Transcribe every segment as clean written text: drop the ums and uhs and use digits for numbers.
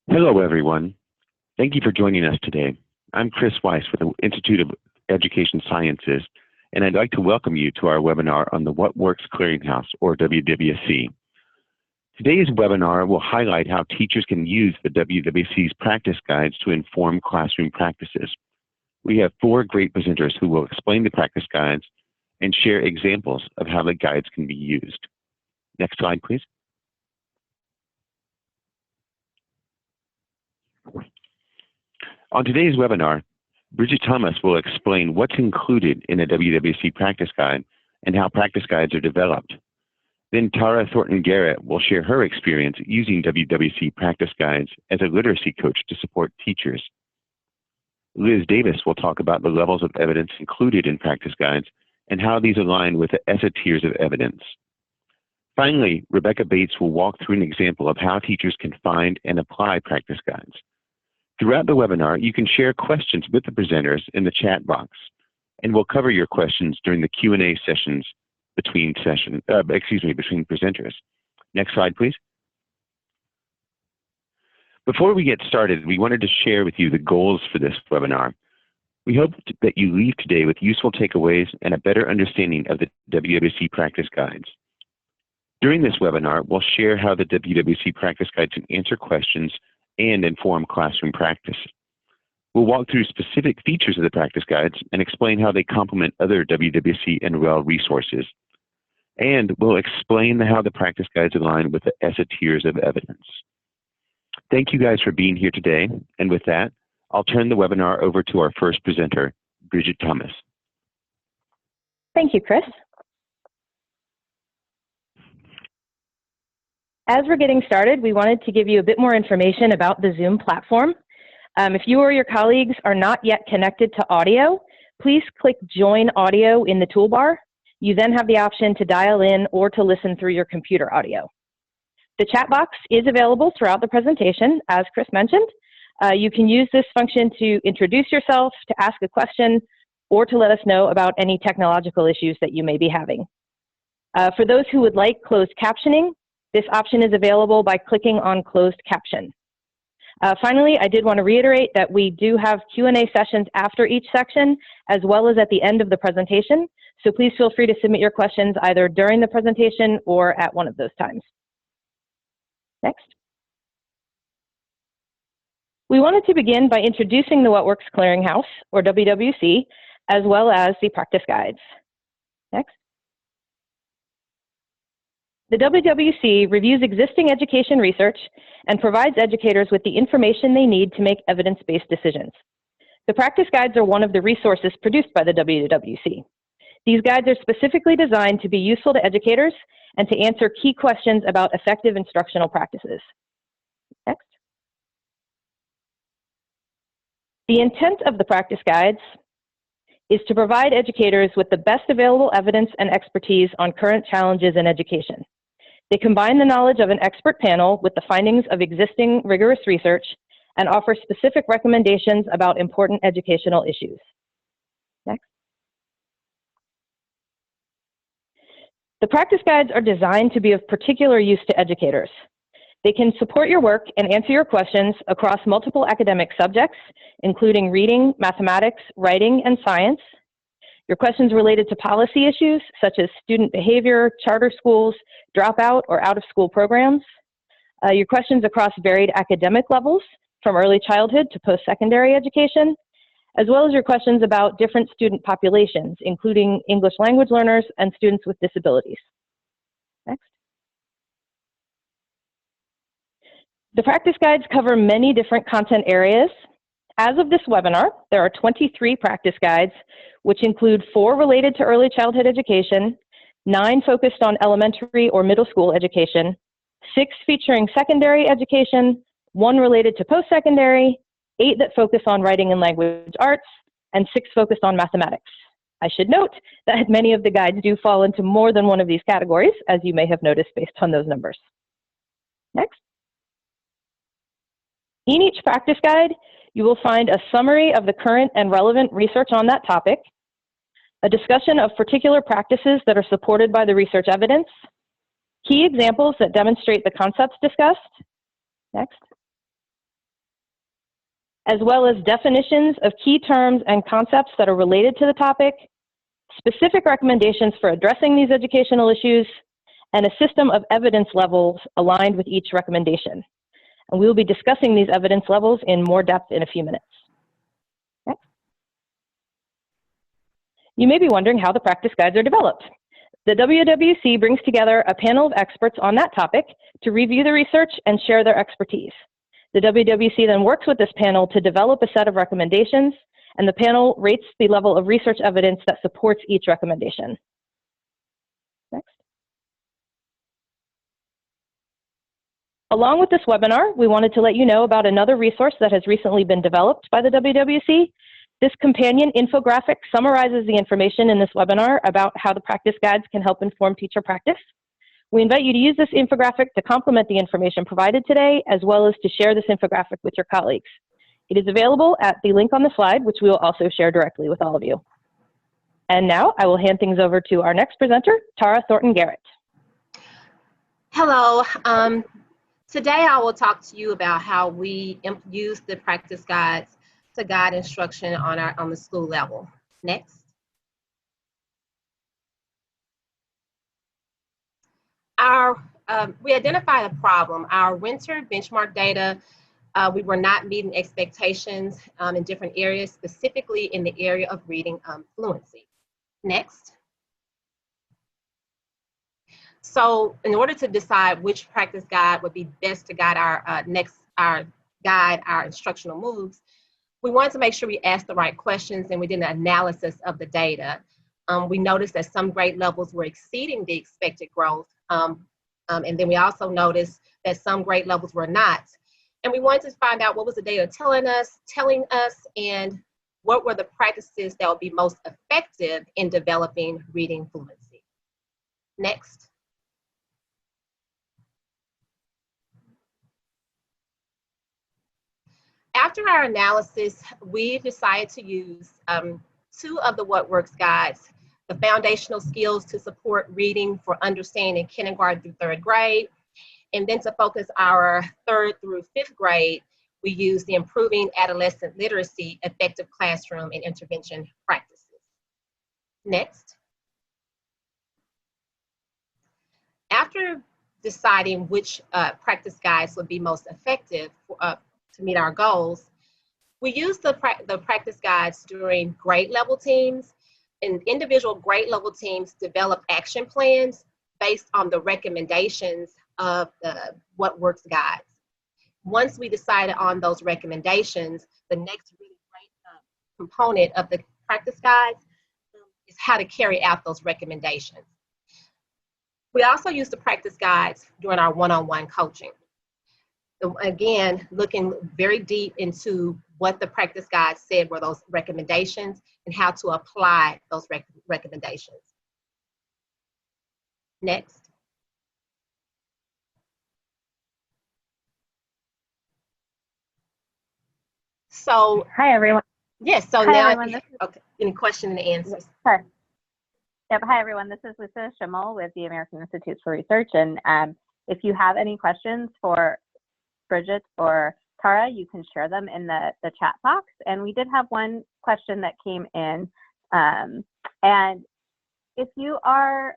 Hello, everyone. Thank you for joining us today. I'm Chris Weiss with the Institute of Education Sciences, and I'd like to welcome you to our webinar on the Works Clearinghouse, or WWC. Today's webinar will highlight how teachers can use the WWC's practice guides to inform classroom practices. We have 4 great presenters who will explain the practice guides and share examples of how the guides can be used. Next slide, please. On today's webinar, Bridget Thomas will explain what's included in a WWC practice guide and how practice guides are developed. Then Tara Thornton-Garrett will share her experience using WWC practice guides as a literacy coach to support teachers. Liz Davis will talk about the levels of evidence included in practice guides and how these align with the ESSA tiers of evidence. Finally, Rebecca Bates will walk through an example of how teachers can find and apply practice guides. Throughout the webinar, you can share questions with the presenters in the chat box, and we'll cover your questions during the Q&A sessions between presenters. Next slide, please. Before we get started, we wanted to share with you the goals for this webinar. We hope that you leave today with useful takeaways and a better understanding of the WWC practice guides. During this webinar, we'll share how the WWC practice guides can answer questions and inform classroom practice. We'll walk through specific features of the practice guides and explain how they complement other WWC and REL resources. And we'll explain how the practice guides align with the ESSA tiers of evidence. Thank you guys for being here today. And with that, I'll turn the webinar over to our first presenter, Bridget Thomas. Thank you, Chris. As we're getting started, we wanted to give you a bit more information about the Zoom platform. If you or your colleagues are not yet connected to audio, please click Join Audio in the toolbar. You then have the option to dial in or to listen through your computer audio. The chat box is available throughout the presentation, as Chris mentioned. You can use this function to introduce yourself, to ask a question, or to let us know about any technological issues that you may be having. For those who would like closed captioning, this option is available by clicking on Closed Caption. Finally, I did want to reiterate that we do have Q&A sessions after each section, as well as at the end of the presentation. So please feel free to submit your questions either during the presentation or at one of those times. Next. We wanted to begin by introducing the Works Clearinghouse, or WWC, as well as the practice guides. Next. The WWC reviews existing education research and provides educators with the information they need to make evidence-based decisions. The practice guides are one of the resources produced by the WWC. These guides are specifically designed to be useful to educators and to answer key questions about effective instructional practices. Next. The intent of the practice guides is to provide educators with the best available evidence and expertise on current challenges in education. They combine the knowledge of an expert panel with the findings of existing rigorous research and offer specific recommendations about important educational issues. Next. The practice guides are designed to be of particular use to educators. They can support your work and answer your questions across multiple academic subjects, including reading, mathematics, writing, and science. Your questions related to policy issues, such as student behavior, charter schools, dropout, or out-of-school programs. Your questions across varied academic levels, from early childhood to post-secondary education, as well as your questions about different student populations, including English language learners and students with disabilities. Next. The practice guides cover many different content areas. As of this webinar, there are 23 practice guides, which include 4 related to early childhood education, 9 focused on elementary or middle school education, 6 featuring secondary education, 1 related to post-secondary, 8 that focus on writing and language arts, and 6 focused on mathematics. I should note that many of the guides do fall into more than one of these categories, as you may have noticed based on those numbers. Next. In each practice guide, you will find a summary of the current and relevant research on that topic, a discussion of particular practices that are supported by the research evidence, key examples that demonstrate the concepts discussed. Next. as well as definitions of key terms and concepts that are related to the topic, specific recommendations for addressing these educational issues, and a system of evidence levels aligned with each recommendation. And we will be discussing these evidence levels in more depth in a few minutes. Okay. You may be wondering how the practice guides are developed. The WWC brings together a panel of experts on that topic to review the research and share their expertise. The WWC then works with this panel to develop a set of recommendations, and the panel rates the level of research evidence that supports each recommendation. Next. Along with this webinar, we wanted to let you know about another resource that has recently been developed by the WWC. This companion infographic summarizes the information in this webinar about how the practice guides can help inform teacher practice. We invite you to use this infographic to complement the information provided today, as well as to share this infographic with your colleagues. It is available at the link on the slide, which we will also share directly with all of you. And now I will hand things over to our next presenter, Tara Thornton-Garrett. Hello. Today I will talk to you about how we use the practice guides to guide instruction on the school level. Next. We identified a problem. Our winter benchmark data, we were not meeting expectations in different areas, specifically in the area of reading fluency. Next. So in order to decide which practice guide would be best to guide our instructional moves, we wanted to make sure we asked the right questions and we did an analysis of the data. We noticed that some grade levels were exceeding the expected growth, and then we also noticed that some grade levels were not. And we wanted to find out what was the data telling us, and what were the practices that would be most effective in developing reading fluency. Next. After our analysis, we decided to use two of the What Works guides, the foundational skills to support reading for understanding in kindergarten through third grade, and then to focus our third through fifth grade, we use the Improving Adolescent Literacy, Effective Classroom and Intervention Practices. Next. After deciding which practice guides would be most effective to meet our goals, we use the practice guides during grade level teams, and individual grade level teams develop action plans based on the recommendations of the What Works guides. Once we decided on those recommendations, the next really great component of the practice guides is how to carry out those recommendations. We also use the practice guides during our one-on-one coaching. Again, looking very deep into what the practice guide said were those recommendations and how to apply those recommendations. Next. So, hi everyone. Yes, so hi, now, everyone. Okay, any question and answers? Sure. Yep. Hi everyone, this is Lisa Schimmel with the American Institutes for Research, and if you have any questions for Bridget or Tara, you can share them in the chat box. And we did have one question that came in. And if you are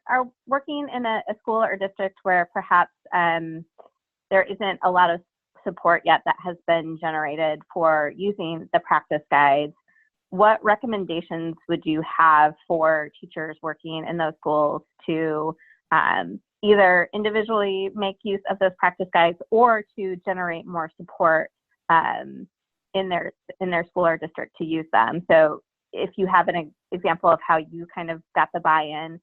working in a school or district where perhaps there isn't a lot of support yet that has been generated for using the practice guides, what recommendations would you have for teachers working in those schools to either individually make use of those practice guides or to generate more support in their school or district to use them? So if you have an example of how you kind of got the buy-in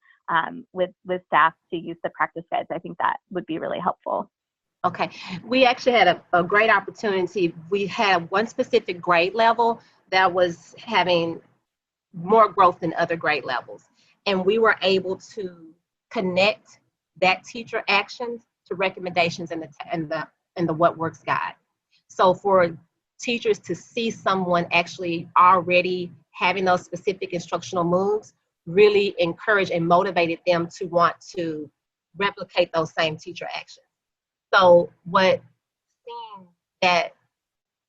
with staff to use the practice guides, I think that would be really helpful. Okay, we actually had a great opportunity. We had one specific grade level that was having more growth than other grade levels. And we were able to connect that teacher actions to recommendations in the What Works guide. So for teachers to see someone actually already having those specific instructional moves really encouraged and motivated them to want to replicate those same teacher actions. So seeing that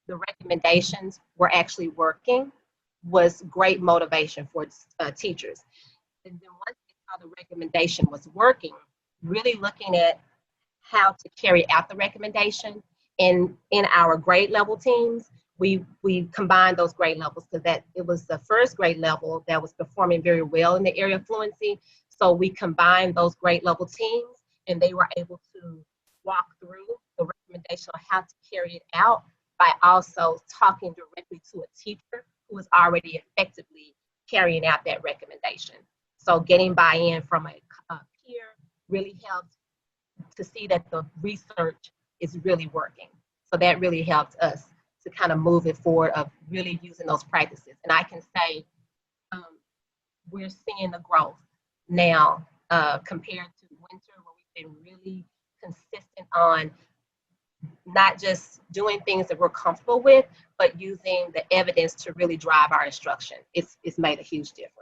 the recommendations were actually working was great motivation for teachers. And then once they saw the recommendation was working, really looking at how to carry out the recommendation. And in our grade level teams, we combined those grade levels so that it was the first grade level that was performing very well in the area of fluency. So we combined those grade level teams, and they were able to walk through the recommendation on how to carry it out by also talking directly to a teacher who was already effectively carrying out that recommendation. So getting buy-in from a peer really helped to see that the research is really working. So that really helped us to kind of move it forward of really using those practices. And I can say we're seeing the growth now compared to winter, where we've been really consistent on not just doing things that we're comfortable with, but using the evidence to really drive our instruction. It's made a huge difference.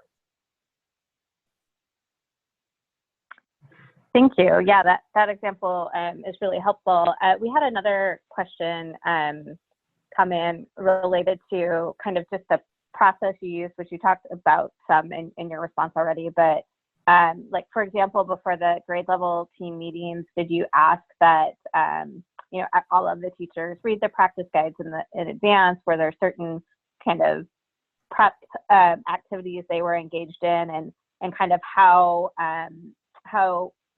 Thank you. Yeah, that example is really helpful. We had another question come in related to kind of just the process you use, which you talked about some in your response already, but like, for example, before the grade level team meetings, did you ask that you know, all of the teachers read the practice guides in advance? Were there certain kind of prep activities they were engaged in, and kind of how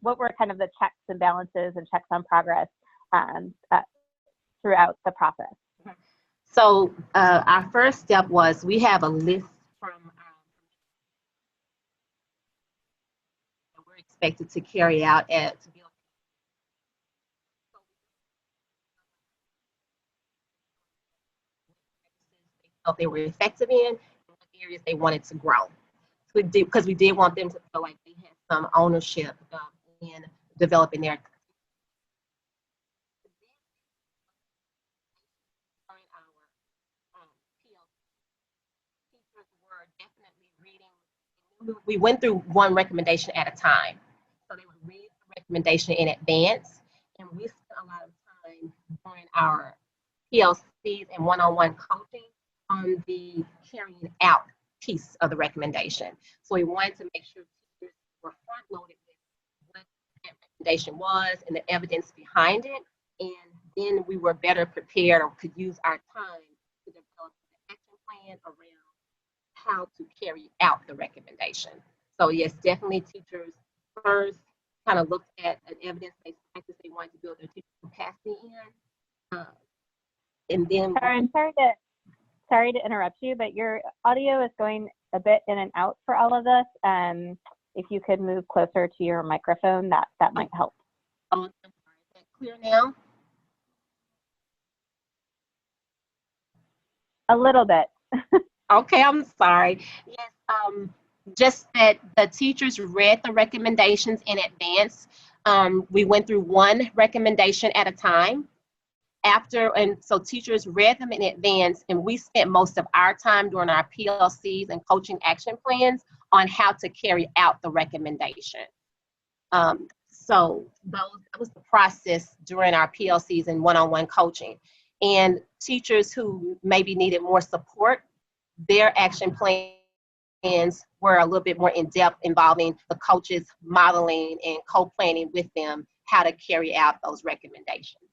what were kind of the checks and balances and checks on progress throughout the process? So our first step was we have a list from that we're expected to carry out to be they were effective in, and what areas they wanted to grow. So because we did want them to feel like they had some ownership in developing their. Teachers were definitely reading. We went through one recommendation at a time. So they would read the recommendation in advance, and we spent a lot of time during our PLCs and one-on-one coaching on the carrying out piece of the recommendation. So we wanted to make sure teachers were front-loaded with what that recommendation was and the evidence behind it, and then we were better prepared or could use our time to develop an action plan around how to carry out the recommendation. So yes, definitely teachers first kind of looked at an evidence-based practice they wanted to build their teacher capacity in, and then. Karen, sorry to interrupt you, but your audio is going a bit in and out for all of this. If you could move closer to your microphone, that might help. Oh, I'm sorry. Is that clear now? A little bit. Okay, I'm sorry. Yes, just that the teachers read the recommendations in advance. We went through one recommendation at a time. And so teachers read them in advance, and we spent most of our time during our PLCs and coaching action plans on how to carry out the recommendation. So that was the process during our PLCs and one-on-one coaching. And teachers who maybe needed more support, their action plans were a little bit more in-depth, involving the coaches modeling and co-planning with them how to carry out those recommendations.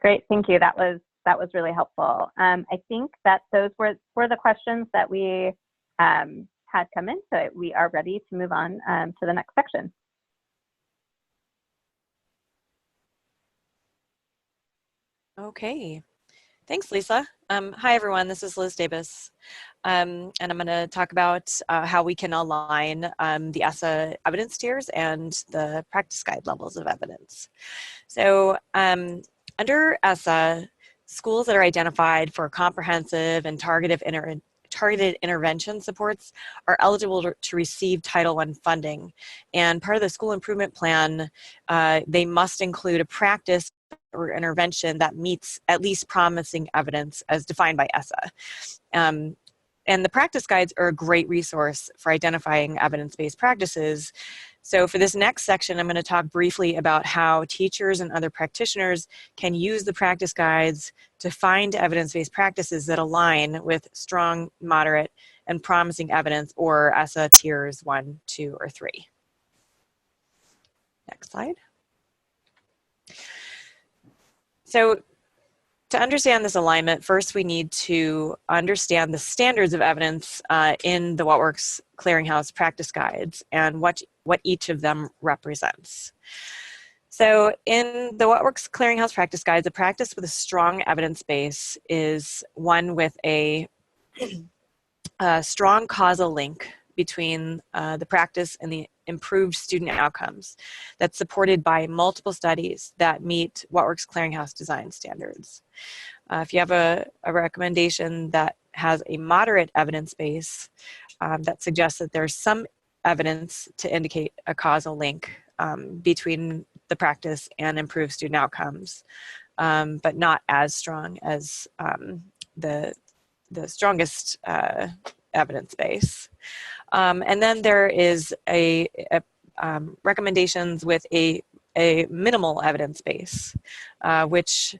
Great, thank you. That was really helpful. I think that those were the questions that we had come in, so we are ready to move on to the next section. Okay, thanks, Lisa. Hi, everyone. This is Liz Davis, and I'm going to talk about how we can align the ESSA evidence tiers and the practice guide levels of evidence. So under ESSA, schools that are identified for comprehensive and targeted intervention supports are eligible to receive Title I funding. And part of the school improvement plan, they must include a practice or intervention that meets at least promising evidence as defined by ESSA. And the practice guides are a great resource for identifying evidence-based practices So for this next section, I'm going to talk briefly about how teachers and other practitioners can use the practice guides to find evidence-based practices that align with strong, moderate, and promising evidence, or ESSA tiers 1, 2, or 3. Next slide. So to understand this alignment, first we need to understand the standards of evidence in the Works Clearinghouse practice guides and what each of them represents. So in the Works Clearinghouse practice guides, a practice with a strong evidence base is one with a strong causal link between the practice and the improved student outcomes that's supported by multiple studies that meet Works Clearinghouse design standards. If you have a recommendation that has a moderate evidence base that suggests that there's some evidence to indicate a causal link between the practice and improved student outcomes, but not as strong as the strongest evidence base. And then there is recommendations with a minimal evidence base, which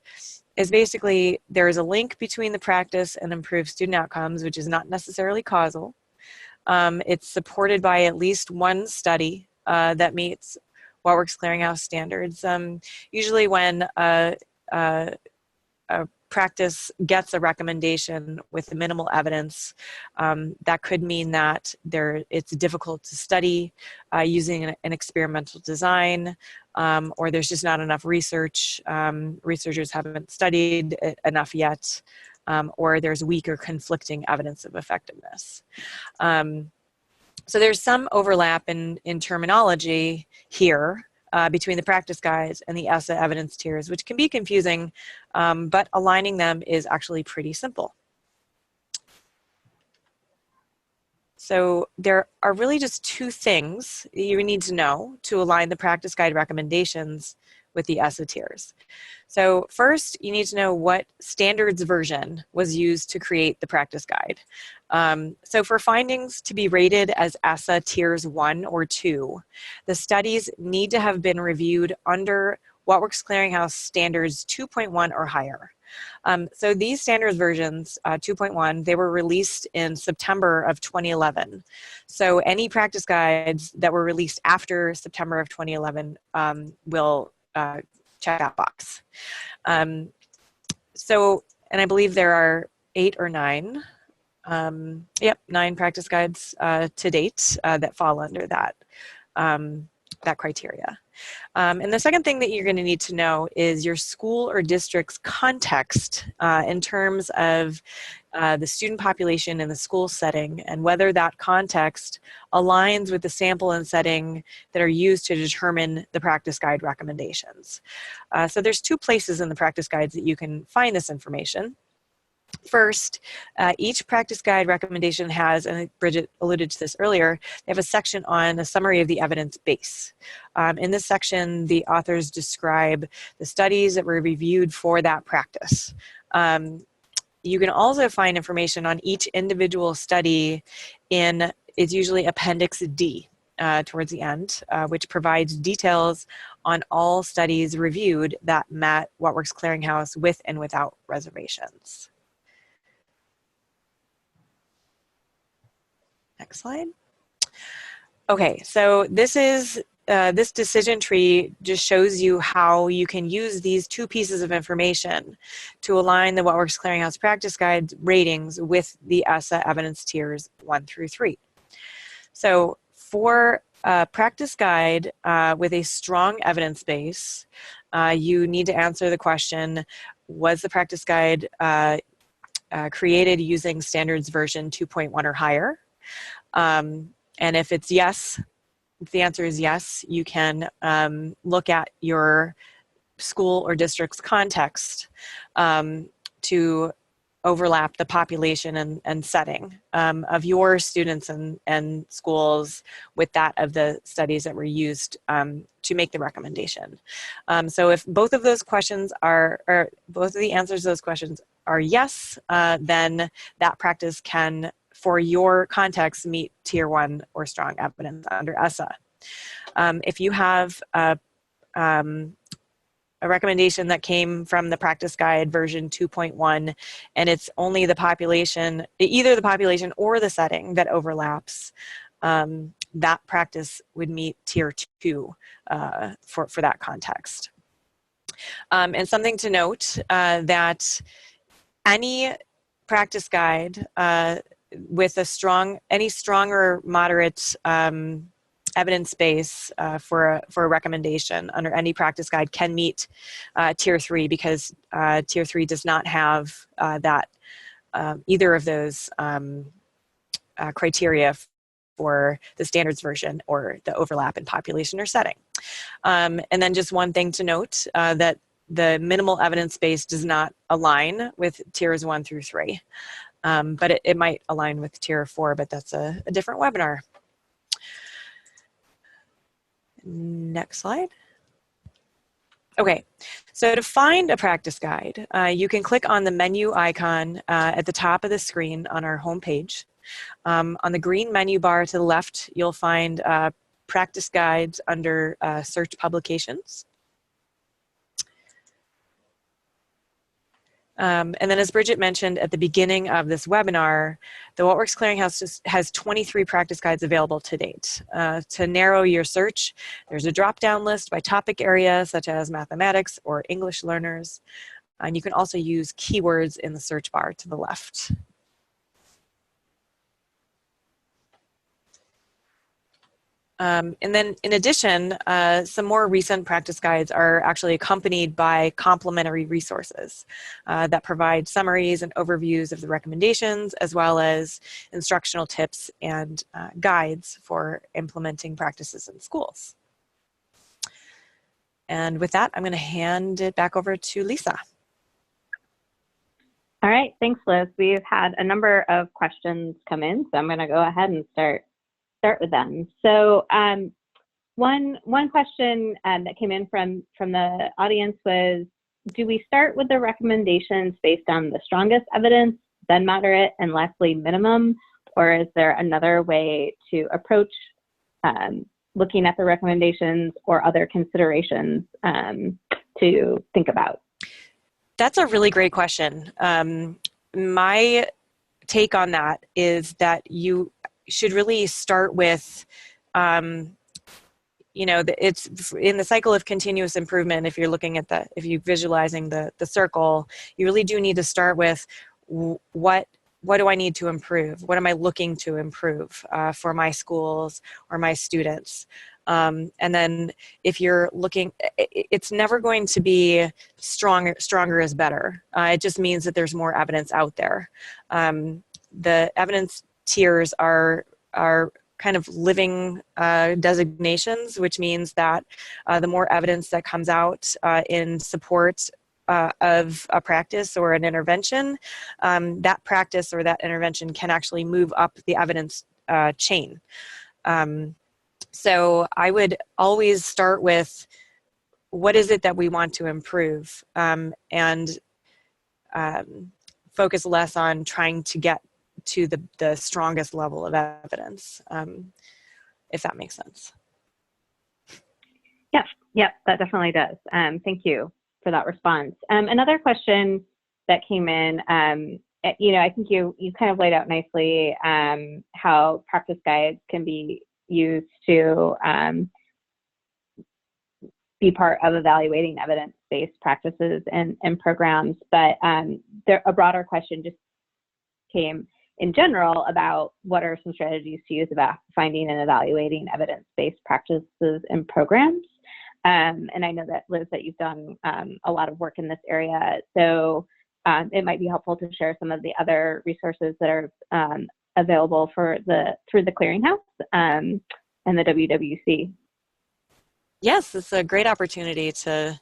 is basically there is a link between the practice and improved student outcomes, which is not necessarily causal. It's supported by at least one study that meets Works Clearinghouse standards. Usually when a practice gets a recommendation with minimal evidence, that could mean that it's difficult to study using an experimental design, or there's just not enough research. Researchers haven't studied it enough yet, or there's weak or conflicting evidence of effectiveness. So there's some overlap in terminology here between the practice guides and the ESSA evidence tiers, which can be confusing, but aligning them is actually pretty simple. So there are really just two things you need to know to align the practice guide recommendations with the ESSA tiers. So first, you need to know what standards version was used to create the practice guide. So for findings to be rated as ESSA tiers 1 or 2, the studies need to have been reviewed under Works Clearinghouse standards 2.1 or higher. So these standards versions, 2.1, they were released in September of 2011. So any practice guides that were released after September of 2011 will check that box. And I believe there are 8 or 9, 9 practice guides to date that fall under that criteria. And the second thing that you're going to need to know is your school or district's context in terms of the student population in the school setting, and whether that context aligns with the sample and setting that are used to determine the practice guide recommendations. So there's 2 places in the practice guides that you can find this information. First, each practice guide recommendation has, and Bridget alluded to this earlier, they have a section on a summary of the evidence base. In this section, the authors describe the studies that were reviewed for that practice. You can also find information on each individual study it's usually Appendix D towards the end, which provides details on all studies reviewed that met Works Clearinghouse with and without reservations. Next slide. Okay, so this decision tree just shows you how you can use these 2 pieces of information to align the Works Clearinghouse practice guide ratings with the ESSA evidence tiers 1 through 3. So for a practice guide with a strong evidence base, you need to answer the question, was the practice guide created using standards version 2.1 or higher? And if it's yes, if the answer is yes, you can look at your school or district's context to overlap the population and setting of your students and schools with that of the studies that were used to make the recommendation. So if both of those questions or both of the answers to those questions are yes, then that practice can, for your context, meet tier 1 or strong evidence under ESSA. If you have a recommendation that came from the practice guide version 2.1, and it's only the population, either the population or the setting that overlaps, that practice would meet tier 2 for that context. And something to note that any practice guide with any strong or moderate evidence base for a recommendation under any practice guide can meet tier 3, because tier 3 does not have that either of those criteria for the standards version or the overlap in population or setting. And then just one thing to note, that the minimal evidence base does not align with tiers 1 through 3. But it might align with tier 4, but that's a different webinar. Next slide. Okay, so to find a practice guide, you can click on the menu icon at the top of the screen on our homepage. On the green menu bar to the left, you'll find practice guides under search publications. And then, as Bridget mentioned at the beginning of this webinar, the Works Clearinghouse has 23 practice guides available to date. To narrow your search, there's a drop-down list by topic area, such as mathematics or English learners. And you can also use keywords in the search bar to the left. And then, in addition, some more recent practice guides are actually accompanied by complementary resources that provide summaries and overviews of the recommendations, as well as instructional tips and guides for implementing practices in schools. And with that, I'm going to hand it back over to Lisa. All right, thanks, Liz. We've had a number of questions come in, so I'm going to go ahead and start with them. So one question that came in from the audience was, do we start with the recommendations based on the strongest evidence, then moderate, and lastly minimum, or is there another way to approach looking at the recommendations or other considerations to think about? That's a really great question. My take on that is that you should really start with, it's in the cycle of continuous improvement. If you're looking at if you're visualizing the circle, you really do need to start with what do I need to improve? What am I looking to improve for my schools or my students? And then if you're looking, it's never going to be stronger is better. It just means that there's more evidence out there. The evidence tiers are kind of living designations, which means that the more evidence that comes out in support of a practice or an intervention, that practice or that intervention can actually move up the evidence chain. So I would always start with, what is it that we want to improve, and focus less on trying to get to the strongest level of evidence, if that makes sense. Yep, that definitely does. Thank you for that response. Another question that came in, I think you kind of laid out nicely how practice guides can be used to be part of evaluating evidence-based practices and programs, but a broader question just came in general about what are some strategies to use about finding and evaluating evidence-based practices and programs. And I know that, Liz, that you've done a lot of work in this area, so it might be helpful to share some of the other resources that are available through the Clearinghouse and the WWC. Yes, it's a great opportunity to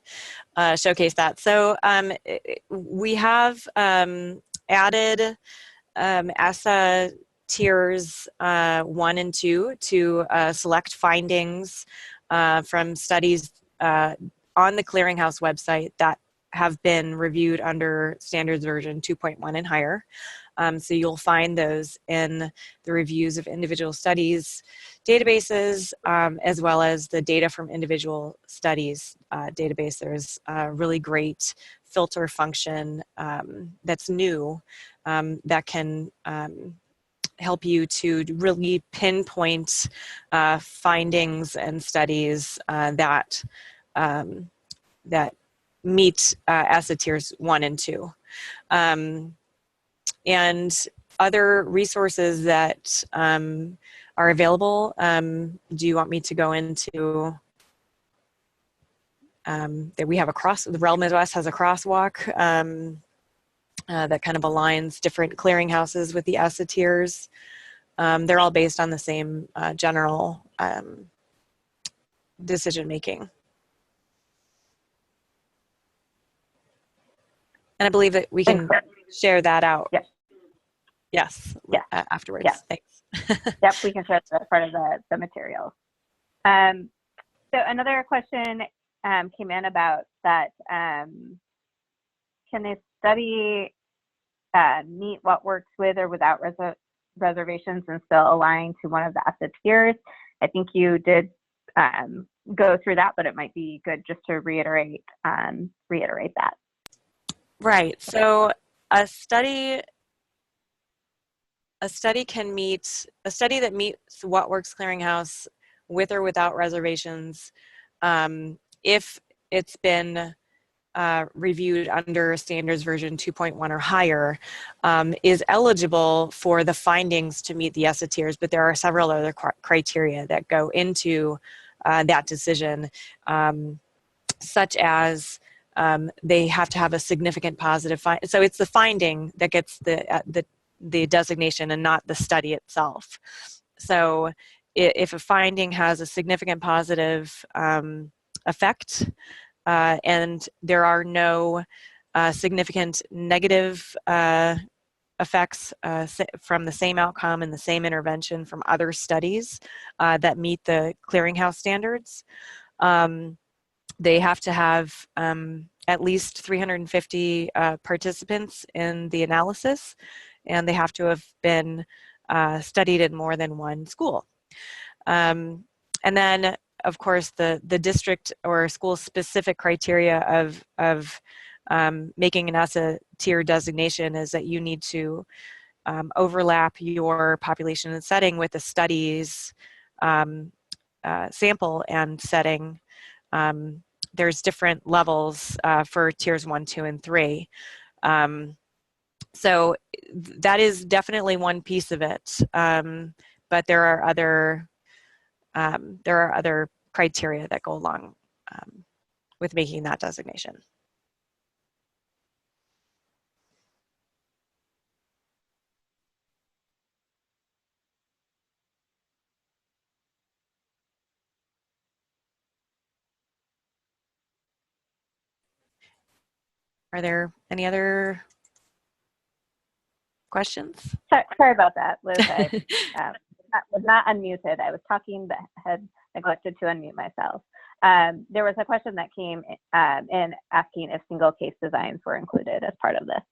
showcase that. So we have added ESSA tiers 1 and 2 to select findings from studies on the Clearinghouse website that have been reviewed under standards version 2.1 and higher. So you'll find those in the reviews of individual studies databases, as well as the data from individual studies database. There's a really great filter function that's new that can help you to really pinpoint findings and studies that meet ESSA tiers 1 and 2. And other resources that are available, do you want me to go into that we have the Realm Midwest has a crosswalk that kind of aligns different clearinghouses with the ESSA tiers. They're all based on the same general decision making. And I believe that we can share that out. Yes. Yes. Yeah. Afterwards. Yeah. Thanks. Yep, we can share that part of the materials. So another question came in about that. Can a study meet what works with or without reservations and still align to one of the ESSA tiers? I think you did go through that, but it might be good just to reiterate that. Right. So a study that meets What Works Clearinghouse with or without reservations, if it's been reviewed under standards version 2.1 or higher, is eligible for the findings to meet the ESSA tiers, but there are several other criteria that go into that decision, such as they have to have a significant positive so it's the finding that gets the designation and not the study itself. So if a finding has a significant positive effect and there are no significant negative effects from the same outcome and the same intervention from other studies that meet the clearinghouse standards, they have to have at least 350 participants in the analysis, and they have to have been studied in more than one school. And then, of course, the district or school-specific criteria of making an ESSA tier designation is that you need to overlap your population and setting with the study's sample and setting. There's different levels for tiers 1, 2, and 3. So that is definitely one piece of it, but there are other criteria that go along with making that designation. Are there any other questions? Sorry about that, Liz. I was not unmuted. I was talking but had neglected to unmute myself. There was a question that came in asking if single case designs were included as part of this.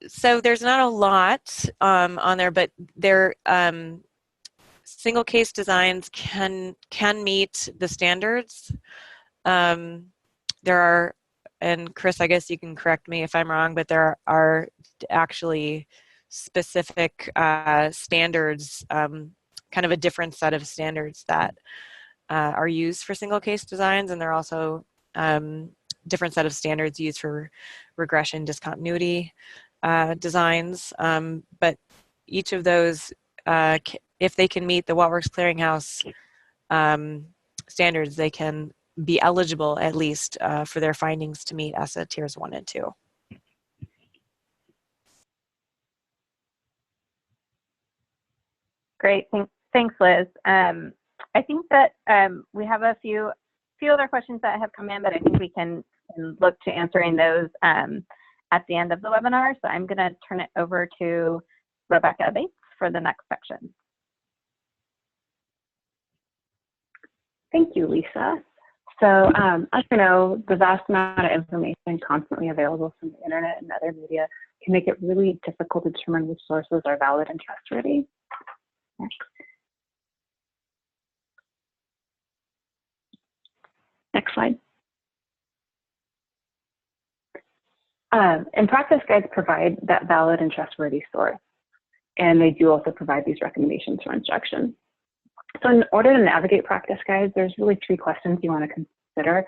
So there's not a lot on there, but there single case designs can meet the standards. There are, and Chris, I guess you can correct me if I'm wrong, but there are actually specific standards, kind of a different set of standards that are used for single case designs, and there are also different set of standards used for regression discontinuity designs. But each of those, if they can meet the What Works Clearinghouse standards, they can be eligible at least for their findings to meet ESSA tiers 1 and 2. Great, thanks, Liz. I think that we have a few other questions that have come in, but I think we can look to answering those at the end of the webinar. So I'm going to turn it over to Rebecca Bates for the next section. Thank you, Lisa. So as you know, the vast amount of information constantly available from the internet and other media can make it really difficult to determine which sources are valid and trustworthy. Next slide. And practice guides provide that valid and trustworthy source. And they do also provide these recommendations for instruction. So in order to navigate practice guides, there's really 3 questions you want to consider.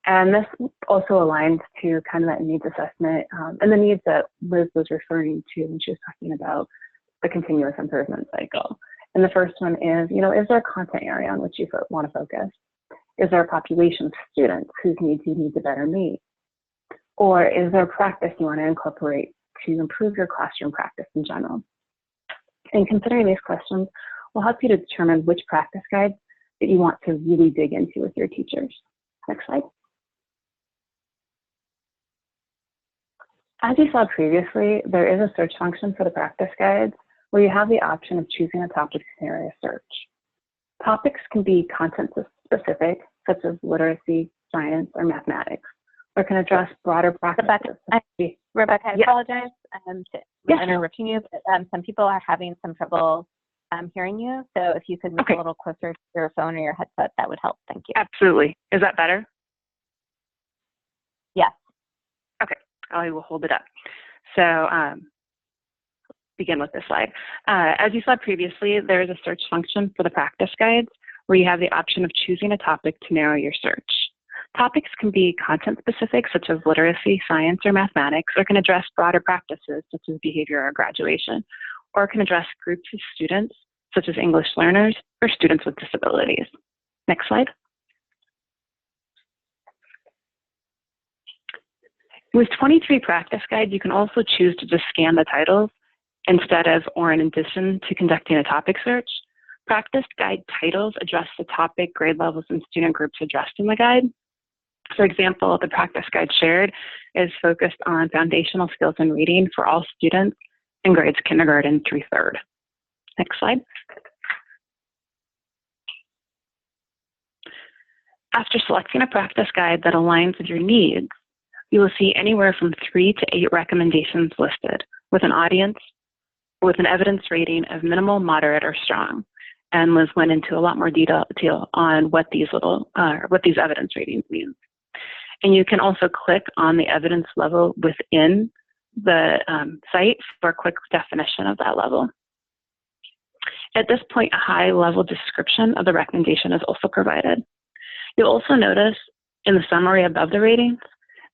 And this also aligns to kind of that needs assessment and the needs that Liz was referring to when she was talking about the continuous improvement cycle. And the first one is, is there a content area on which you want to focus? Is there a population of students whose needs you need to better meet? Or is there a practice you want to incorporate to improve your classroom practice in general? And considering these questions will help you to determine which practice guides that you want to really dig into with your teachers. Next slide. As you saw previously, there is a search function for the practice guides where you have the option of choosing a topic scenario search. Topics can be content specific, such as literacy, science, or mathematics, or can address broader practices. Rebecca, I apologize to interrupting you, but some people are having some trouble hearing you. So if you could move a little closer to your phone or your headset, that would help. Thank you. Absolutely. Is that better? Yes. Okay, I will hold it up. So begin with this slide. As you saw previously, there is a search function for the practice guides where you have the option of choosing a topic to narrow your search. Topics can be content specific, such as literacy, science, or mathematics, or can address broader practices, such as behavior or graduation, or can address groups of students, such as English learners or students with disabilities. Next slide. With 23 practice guides, you can also choose to just scan the titles instead of or in addition to conducting a topic search. Practice guide titles address the topic, grade levels, and student groups addressed in the guide. For example, the practice guide shared is focused on foundational skills in reading for all students in grades kindergarten through 3rd. Next slide. After selecting a practice guide that aligns with your needs, you will see anywhere from 3 to 8 recommendations listed with an evidence rating of minimal, moderate, or strong. And Liz went into a lot more detail on what these evidence ratings mean. And you can also click on the evidence level within the site for a quick definition of that level. At this point, a high-level description of the recommendation is also provided. You'll also notice in the summary above the ratings,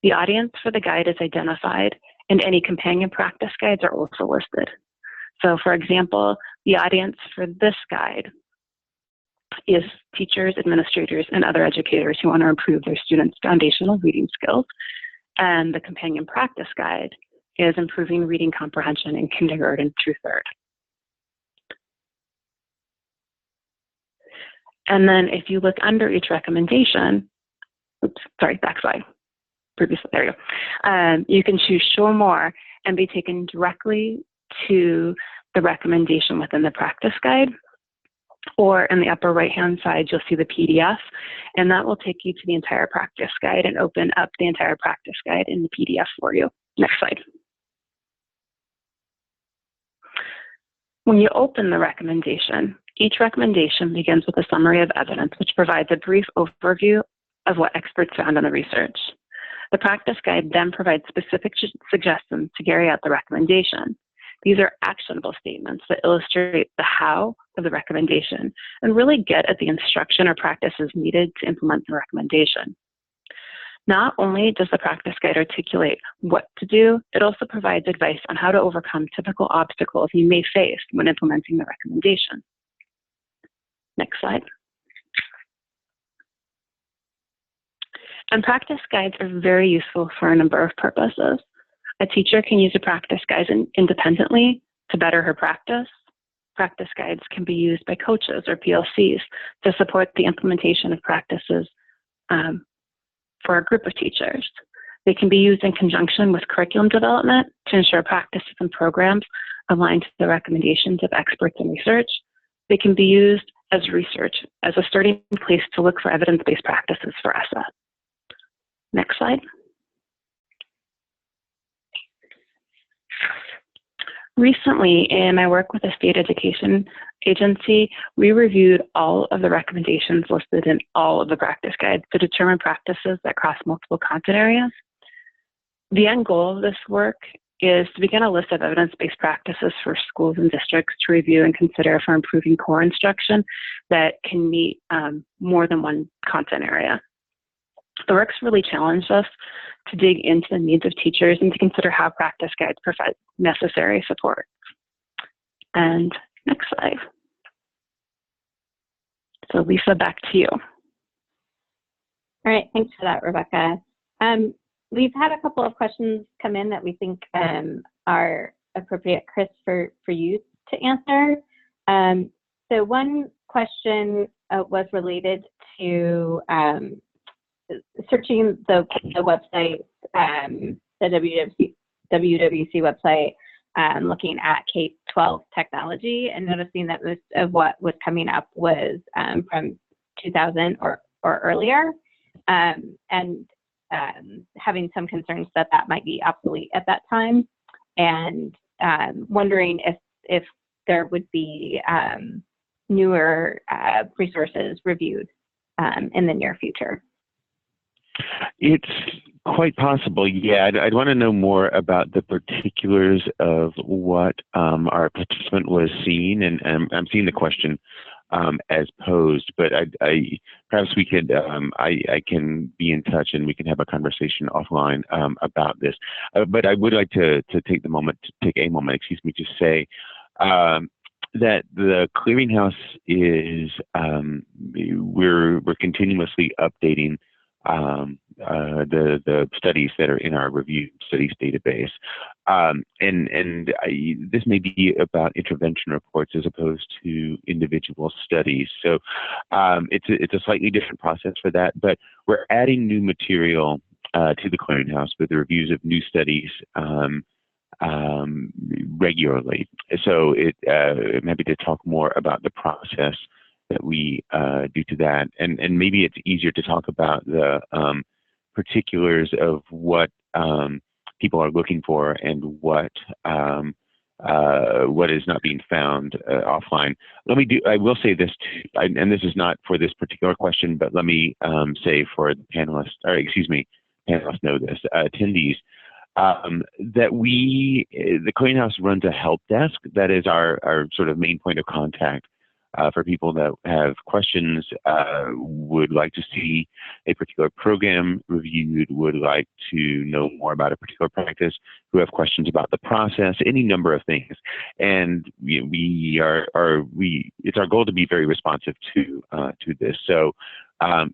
the audience for the guide is identified, and any companion practice guides are also listed. So for example, the audience for this guide is teachers, administrators, and other educators who want to improve their students' foundational reading skills. And the companion practice guide is improving reading comprehension in kindergarten through 3rd. And then if you look under each recommendation, back slide. Previously, there you go. You can choose Show More and be taken directly to the recommendation within the practice guide. Or in the upper right-hand side, you'll see the PDF, and that will take you to the entire practice guide and open up the entire practice guide in the PDF for you. Next slide. When you open the recommendation, each recommendation begins with a summary of evidence, which provides a brief overview of what experts found in the research. The practice guide then provides specific suggestions to carry out the recommendation. These are actionable statements that illustrate the how of the recommendation and really get at the instruction or practices needed to implement the recommendation. Not only does the practice guide articulate what to do, it also provides advice on how to overcome typical obstacles you may face when implementing the recommendation. Next slide. And practice guides are very useful for a number of purposes. A teacher can use a practice guide independently to better her practice. Practice guides can be used by coaches or PLCs to support the implementation of practices for a group of teachers. They can be used in conjunction with curriculum development to ensure practices and programs align to the recommendations of experts in research. They can be used as research, as a starting place to look for evidence-based practices for ESSA. Next slide. Recently, in my work with a state education agency, we reviewed all of the recommendations listed in all of the practice guides to determine practices that cross multiple content areas. The end goal of this work is to begin a list of evidence-based practices for schools and districts to review and consider for improving core instruction that can meet more than one content area. The work's really challenged us to dig into the needs of teachers and to consider how practice guides provide necessary support. And next slide. So Lisa, back to you. All right, thanks for that, Rebecca. We've had a couple of questions come in that we think are appropriate, Chris, for you to answer. So one question was related to searching the website, the WWC website, looking at K-12 technology and noticing that most of what was coming up was from 2000 or earlier, and having some concerns that that might be obsolete at that time, and wondering if there would be newer resources reviewed in the near future. It's quite possible, yeah. I'd want to know more about the particulars of what our participant was seeing, and I'm seeing the question as posed, but perhaps we could, I can be in touch and we can have a conversation offline about this. But I would like to take a moment, to say that the clearinghouse is, we're continuously updating the studies that are in our review studies database. This may be about intervention reports as opposed to individual studies. So it's a slightly different process for that, but we're adding new material to the clearinghouse with the reviews of new studies regularly. So I'm happy to talk more about the process that we do to that, and maybe it's easier to talk about the particulars of what people are looking for and what is not being found offline. I will say this too, and this is not for this particular question, but let me say for the panelists, panelists know this, attendees, that the clearinghouse runs a help desk that is our sort of main point of contact for people that have questions, would like to see a particular program reviewed, would like to know more about a particular practice, who have questions about the process, any number of things. And it's our goal to be very responsive to this. So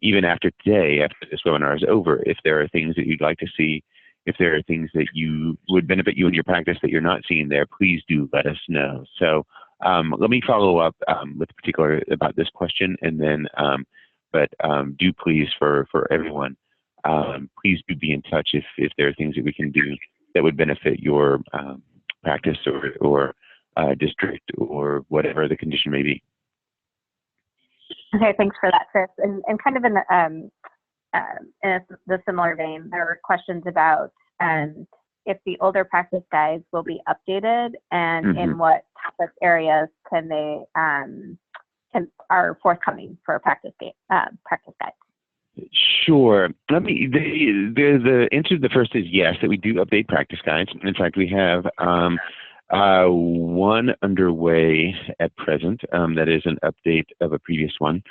even after today, after this webinar is over, if there are things that you'd like to see, if there are things that would benefit you in your practice that you're not seeing there, please do let us know. So let me follow up with particular about this question, and then, do please for everyone, please do be in touch if there are things that we can do that would benefit your practice or district or whatever the condition may be. Okay, thanks for that, Chris. And kind of in the similar vein, there were questions about if the older practice guides will be updated, and in what topic areas are forthcoming for practice guides. Sure. The answer to the first is yes, that we do update practice guides. In fact, we have one underway at present that is an update of a previous one.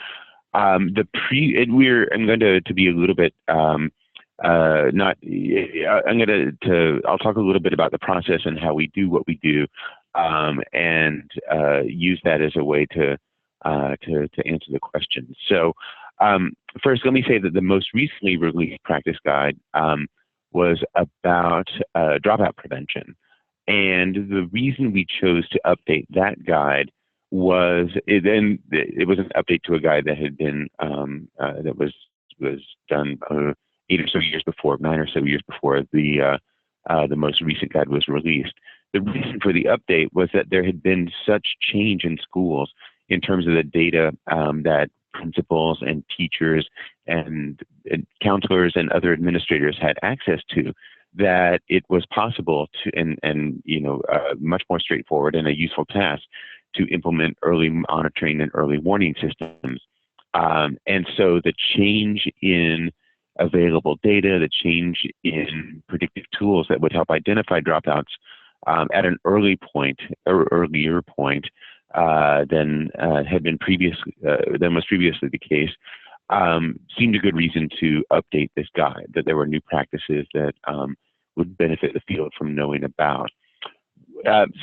I'm going to be a little bit I'll talk a little bit about the process and how we do what we do, and use that as a way to answer the question. So first, let me say that the most recently released practice guide was about dropout prevention, and the reason we chose to update that guide was it was an update to a guide that had been that was done 9 or so years before the most recent guide was released. The reason for the update was that there had been such change in schools in terms of the data that principals and teachers and counselors and other administrators had access to, that it was possible to, and much more straightforward and a useful task to implement early monitoring and early warning systems. And so the change in available data, the change in predictive tools that would help identify dropouts at an earlier point than had been than was previously the case, seemed a good reason to update this guide, that there were new practices that would benefit the field from knowing about.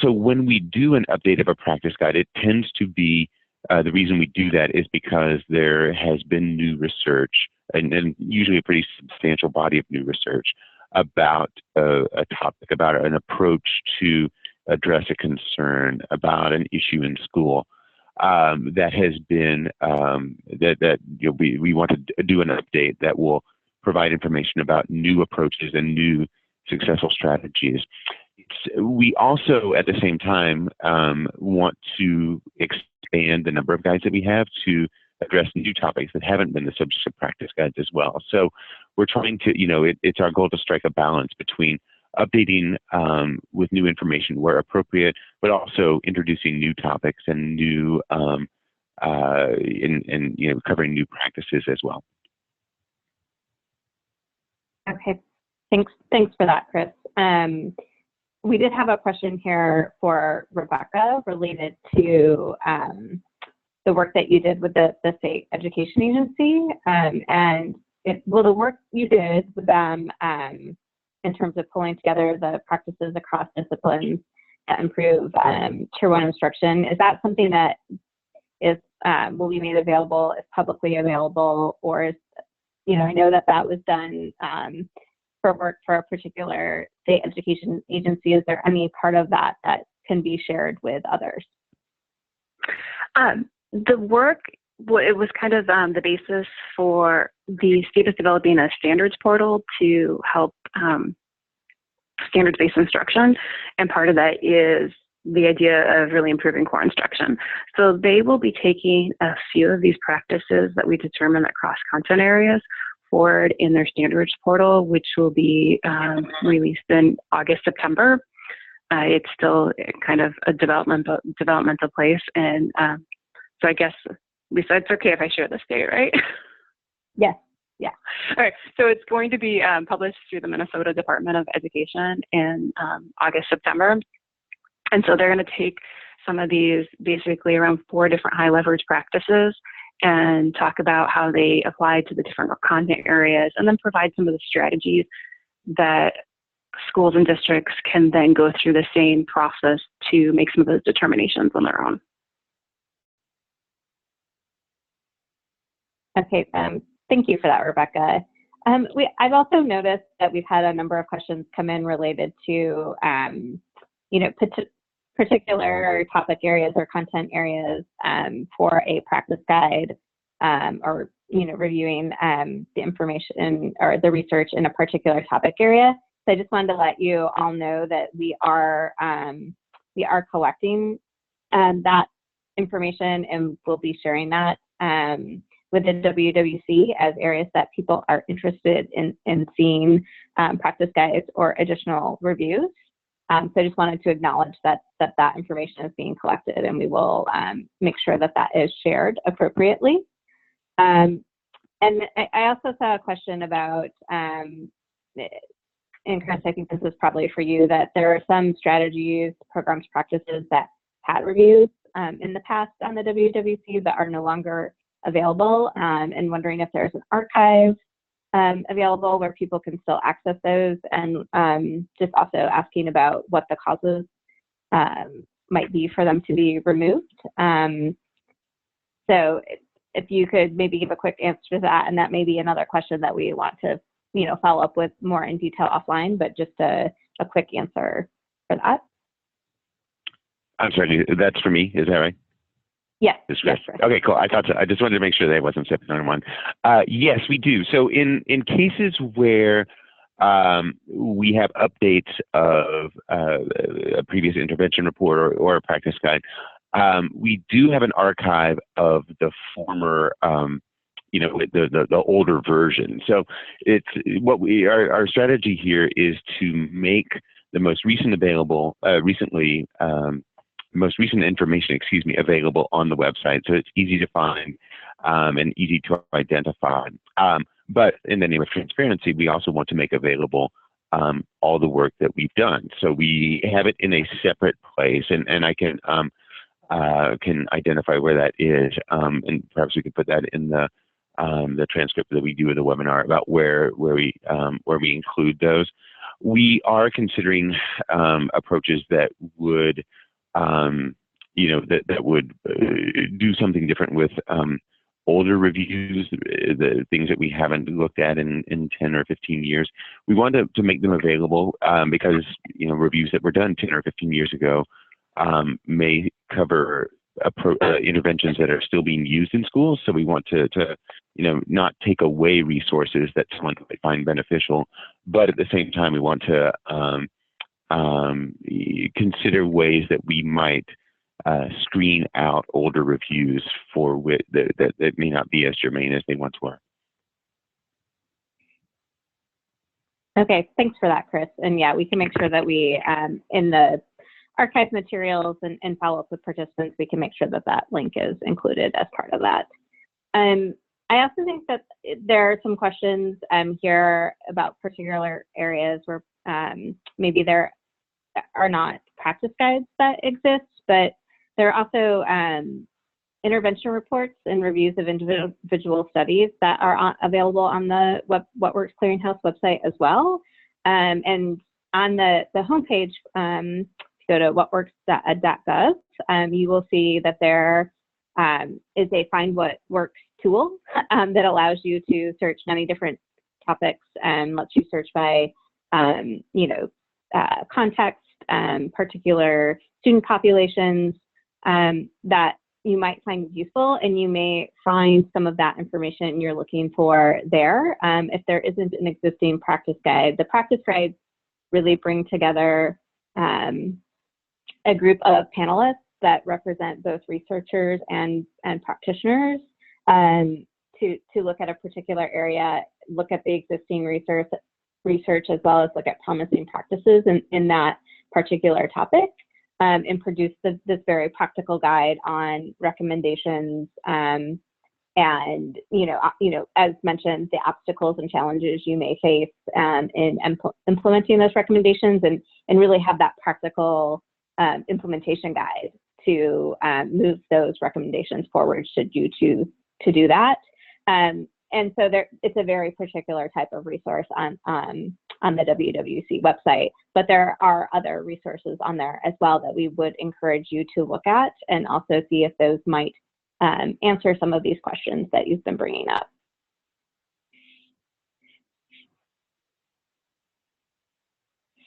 So when we do an update of a practice guide, it tends to be, the reason we do that is because there has been new research, and usually a pretty substantial body of new research about a topic, about an approach to address a concern, about an issue in school that has been, we want to do an update that will provide information about new approaches and new successful strategies. We also, at the same time, want to expand the number of guides that we have to address new topics that haven't been the subject of practice guides as well. So we're trying to, it's our goal to strike a balance between updating with new information where appropriate, but also introducing new topics and new, covering new practices as well. Okay, thanks for that, Chris. We did have a question here for Rebecca related to the work that you did with the state education agency, the work you did with them in terms of pulling together the practices across disciplines that improve Tier 1 instruction. Is that something that will be made available, is publicly available, or is, I know that was done for work for a particular state education agency. Is there any part of that that can be shared with others? The work, it was kind of the basis for the state is developing a standards portal to help standards-based instruction, and part of that is the idea of really improving core instruction. So they will be taking a few of these practices that we determine that cross content areas forward in their standards portal, which will be released in August, September. It's still kind of a developmental place, and so I guess, Lisa, it's okay if I share this date, right? Yes. Yeah. All right. So it's going to be published through the Minnesota Department of Education in August, September. And so they're going to take some of these, basically around 4 different high leverage practices, and talk about how they apply to the different content areas, and then provide some of the strategies that schools and districts can then go through the same process to make some of those determinations on their own. Okay, thank you for that, Rebecca. I've also noticed that we've had a number of questions come in related to, particular topic areas or content areas for a practice guide, or reviewing the information or the research in a particular topic area. So I just wanted to let you all know that we are collecting that information, and we'll be sharing that within WWC as areas that people are interested in seeing practice guides or additional reviews. So I just wanted to acknowledge that information is being collected, and we will make sure that is shared appropriately. And I also saw a question about, and Chris, I think this is probably for you, that there are some strategies, programs, practices that had reviews in the past on the WWC that are no longer available, and wondering if there's an archive available where people can still access those, and just also asking about what the causes might be for them to be removed. So if you could maybe give a quick answer to that, and that may be another question that we want to follow up with more in detail offline, but just a quick answer for that. I'm sorry, that's for me, is that right? Yes. Yes, okay, cool. I thought so. I just wanted to make sure that I wasn't stepping on one. Yes, we do. So in cases where we have updates of a previous intervention report or a practice guide, We do have an archive of the former, you know, the older version. So it's what our strategy here is to make the most recent available, most recent information, available on the website, so it's easy to find and easy to identify. But in the name of transparency, we also want to make available all the work that we've done. So we have it in a separate place, and I can identify where that is, and perhaps we could put that in the transcript that we do of the webinar about where we include those. We are considering approaches that would, you know, that would do something different with older reviews, the things that we haven't looked at in 10 or 15 years. We want to make them available because, you know, reviews that were done 10 or 15 years ago may cover interventions that are still being used in schools. So we want to you know, not take away resources that someone might find beneficial, but at the same time, we want to consider ways that we might screen out older reviews for that may not be as germane as they once were. Okay, thanks for that, Chris. And yeah, we can make sure that we, in the archive materials and follow up with participants, we can make sure that that link is included as part of that. I also think that there are some questions here about particular areas where maybe there are not practice guides that exist, but there are also intervention reports and reviews of individual studies that are available on the What Works Clearinghouse website as well. And on the homepage, if you go to whatworks.ed.gov, you will see that there is a Find What Works tool that allows you to search many different topics and lets you search by, you know, context, particular student populations that you might find useful, and you may find some of that information you're looking for there. If there isn't an existing practice guide, the practice guides really bring together a group of panelists that represent both researchers and practitioners to look at a particular area, look at the existing research as well as look at promising practices in that particular topic, and produce this very practical guide on recommendations and you know, as mentioned, the obstacles and challenges you may face in implementing those recommendations, and really have that practical implementation guide to move those recommendations forward should you choose to do that. And so it's a very particular type of resource on the WWC website, but there are other resources on there as well that we would encourage you to look at and also see if those might answer some of these questions that you've been bringing up.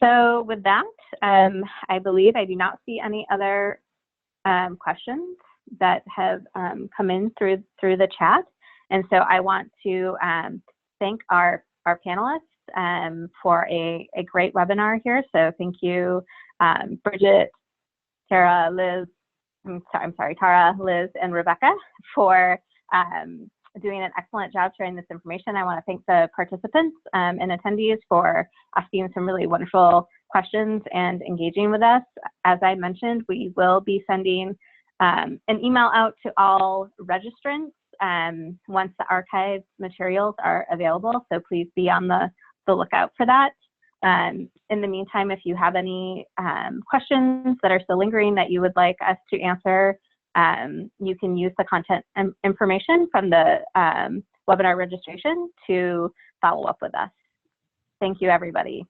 So with that, I believe I do not see any other questions that have come in through the chat. And so I want to thank our panelists for a great webinar here. So thank you, Bridget, Tara, Liz, Tara, Liz, and Rebecca for doing an excellent job sharing this information. I want to thank the participants and attendees for asking some really wonderful questions and engaging with us. As I mentioned, we will be sending an email out to all registrants once the archived materials are available, so please be on the lookout for that. In the meantime, if you have any questions that are still lingering that you would like us to answer, you can use the content information from the webinar registration to follow up with us. Thank you, everybody.